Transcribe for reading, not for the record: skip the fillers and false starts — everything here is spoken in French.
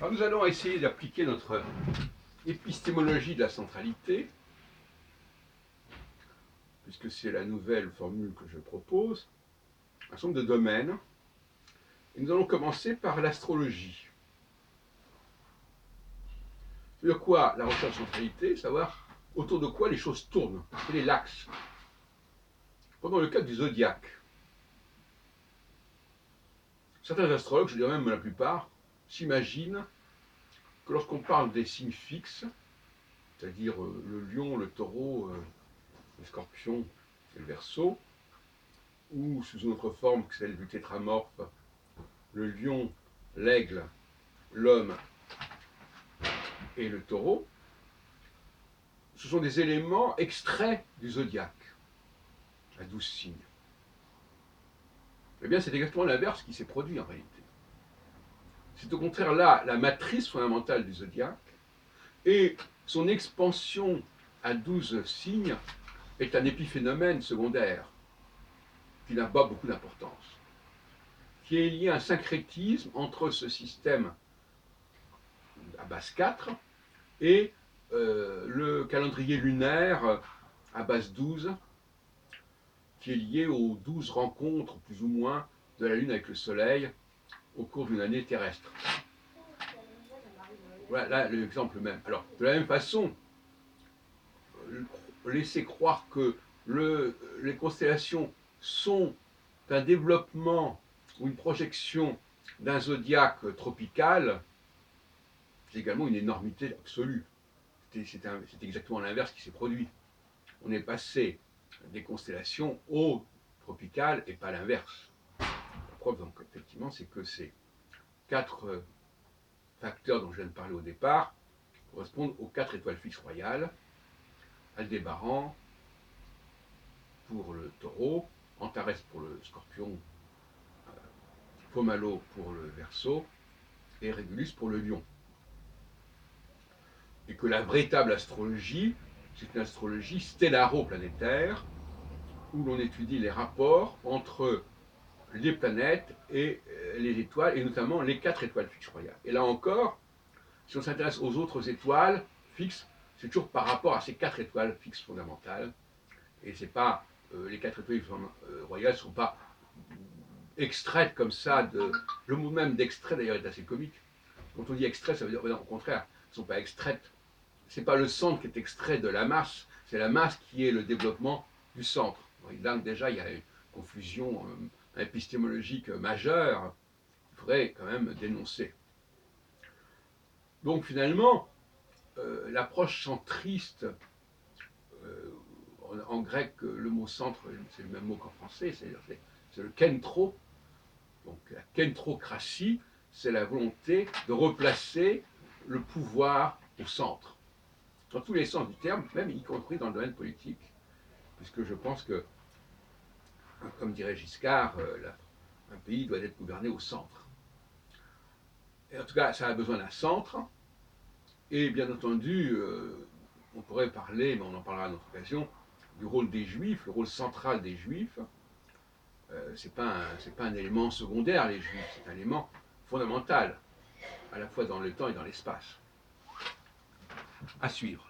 Alors nous allons essayer d'appliquer notre épistémologie de la centralité, puisque c'est la nouvelle formule que je propose, un certain nombre de domaines. Et nous allons commencer par l'astrologie. C'est-à-dire quoi la recherche de centralité? Savoir autour de quoi les choses tournent, quel est l'axe. Prenons le cas du zodiaque. Certains astrologues, je dirais même la plupart, s'imaginent que lorsqu'on parle des signes fixes, c'est-à-dire le lion, le taureau, le scorpion et le verseau, ou sous une autre forme, celle du tétramorphe, le lion, l'aigle, l'homme et le taureau, ce sont des éléments extraits du zodiaque, à 12 signes. Eh bien, c'est exactement l'inverse qui s'est produit en réalité. C'est au contraire là la matrice fondamentale du zodiaque, et son expansion à 12 signes est un épiphénomène secondaire qui n'a pas beaucoup d'importance, qui est lié à un syncrétisme entre ce système à base 4 et le calendrier lunaire à base 12, qui est lié aux 12 rencontres, plus ou moins, de la Lune avec le Soleil au cours d'une année terrestre. Voilà là, l'exemple même. Alors, de la même façon, laisser croire que les constellations sont un développement ou une projection d'un zodiaque tropical, c'est également une énormité absolue. C'est exactement l'inverse qui s'est produit. On est passé des constellations au tropical et pas l'inverse. La preuve, donc, effectivement, c'est que ces 4 facteurs dont je viens de parler au départ correspondent aux 4 étoiles fixes royales: Aldébaran pour le taureau, Antares pour le scorpion, Pomalo pour le verseau et Régulus pour le lion. Et que la véritable astrologie, c'est une astrologie stellaro-planétaire, où l'on étudie les rapports entre les planètes et les étoiles, et notamment les 4 étoiles fixes royales. Et là encore, si on s'intéresse aux autres étoiles fixes, c'est toujours par rapport à ces 4 étoiles fixes fondamentales. Et c'est pas les 4 étoiles royales ne sont pas extraites comme ça. Le mot même d'extrait d'ailleurs est assez comique. Quand on dit extrait, ça veut dire au contraire, elles ne sont pas extraites. C'est pas le centre qui est extrait de la masse, c'est la masse qui est le développement du centre. Là déjà il y a une confusion épistémologique majeure qu'il faudrait quand même dénoncer. Donc finalement, l'approche centriste, en grec le mot centre c'est le même mot qu'en français, c'est le kentro. Donc la kentrocratie, c'est la volonté de replacer le pouvoir au centre, dans tous les sens du terme, même y compris dans le domaine politique, puisque je pense que, comme dirait Giscard, un pays doit être gouverné au centre. Et en tout cas, ça a besoin d'un centre, et bien entendu, on pourrait parler, mais on en parlera à notre occasion, du rôle des Juifs, le rôle central des Juifs. C'est pas un élément secondaire, les Juifs, c'est un élément fondamental, à la fois dans le temps et dans l'espace. À suivre.